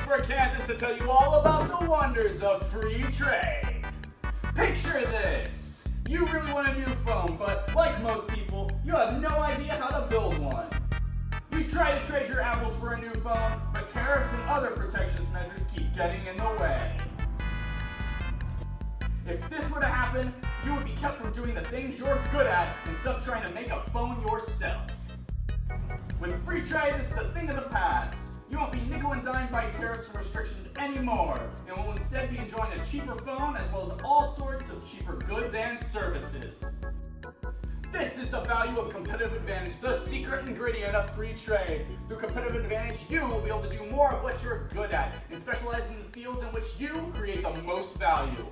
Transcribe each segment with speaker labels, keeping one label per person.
Speaker 1: Pittsburg, Kansas to tell you all about the wonders of free trade. Picture this. You really want a new phone, but like most people, you have no idea how to build one. You try to trade your apples for a new phone, but tariffs and other protectionist measures keep getting in the way. If this were to happen, you would be kept from doing the things you're good at instead of trying to make a phone yourself. With free trade, this is a thing of the past. You won't be nickel and dimed by tariffs and restrictions anymore, and will instead be enjoying a cheaper phone as well as all sorts of cheaper goods and services. This is the value of competitive advantage, the secret ingredient of free trade. Through competitive advantage, you will be able to do more of what you're good at and specialize in the fields in which you create the most value.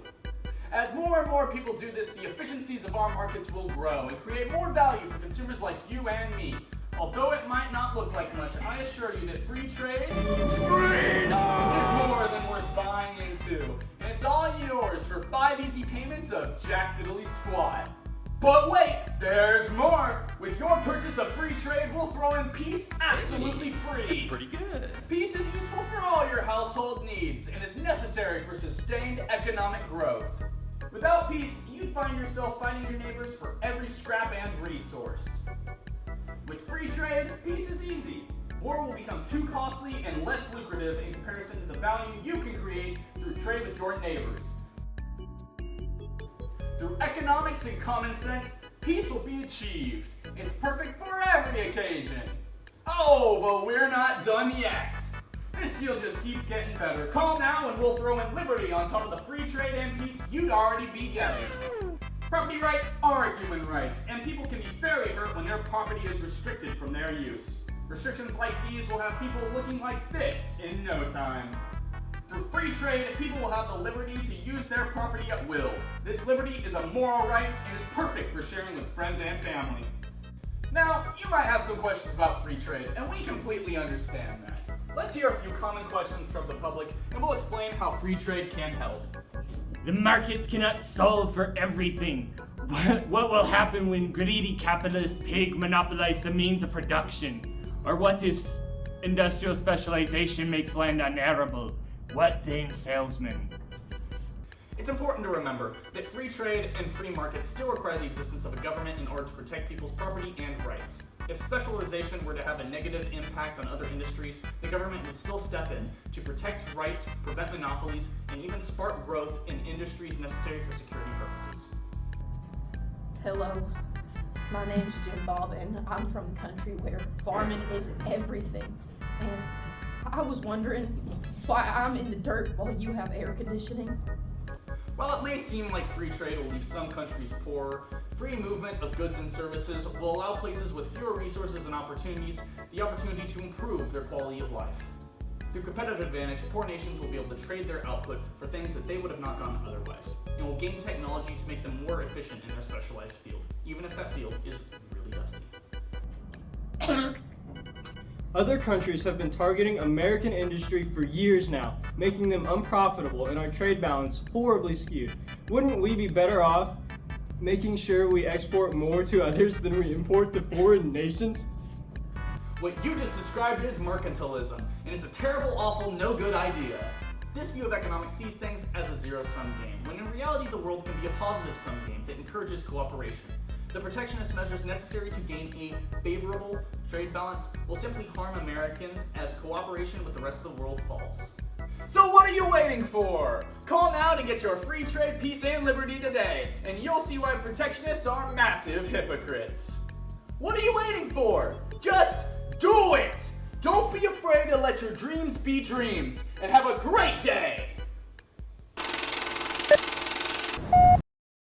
Speaker 1: As more and more people do this, the efficiencies of our markets will grow and create more value for consumers like you and me. Although it might not look like much, I assure you that free trade is more than worth buying into. And it's all yours for 5 easy payments of Jack Diddley Squat. But wait, there's more! With your purchase of free trade, we'll throw in Peace absolutely free.
Speaker 2: It's pretty good.
Speaker 1: Peace is useful for all your household needs and is necessary for sustained economic growth. Without Peace, you'd find yourself fighting your neighbors for every scrap and resource. With free trade, Peace is easy. War will become too costly and less lucrative in comparison to the value you can create through trade with your neighbors. Through economics and common sense, peace will be achieved. It's perfect for every occasion. Oh, but we're not done yet. This deal just keeps getting better. Call now and we'll throw in liberty on top of the free trade and peace you'd already be getting. Property rights are human rights, and people can be very hurt when their property is restricted from their use. Restrictions like these will have people looking like this in no time. Through free trade, people will have the liberty to use their property at will. This liberty is a moral right and is perfect for sharing with friends and family. Now, you might have some questions about free trade, and we completely understand that. Let's hear a few common questions from the public, and we'll explain how free trade can help.
Speaker 3: The markets cannot solve for everything. What will happen when greedy capitalist pig monopolize the means of production? Or what if industrial specialization makes land unarable? What then, salesman?
Speaker 1: It's important to remember that free trade and free markets still require the existence of a government in order to protect people's property and rights. If specialization were to have a negative impact on other industries, the government would still step in to protect rights, prevent monopolies, and even spark growth in industries necessary for security purposes.
Speaker 4: Hello, my name's Jim Bob, and I'm from a country where farming is everything. And I was wondering why I'm in the dirt while you have air conditioning.
Speaker 1: While it may seem like free trade will leave some countries poorer, free movement of goods and services will allow places with fewer resources and opportunities the opportunity to improve their quality of life. Through competitive advantage, poor nations will be able to trade their output for things that they would have not gotten otherwise, and will gain technology to make them more efficient in their specialized field, even if that field is really dusty.
Speaker 5: Other countries have been targeting American industry for years now, making them unprofitable and our trade balance horribly skewed. Wouldn't we be better off making sure we export more to others than we import to foreign nations?
Speaker 1: What you just described is mercantilism, and it's a terrible, awful, no good idea. This view of economics sees things as a zero-sum game, when in reality the world can be a positive-sum game that encourages cooperation. The protectionist measures necessary to gain a favorable trade balance will simply harm Americans as cooperation with the rest of the world falls. So what are you waiting for? Call now to get your free trade, peace, and liberty today, and you'll see why protectionists are massive hypocrites. What are you waiting for? Just do it! Don't be afraid to let your dreams be dreams, and have a great day!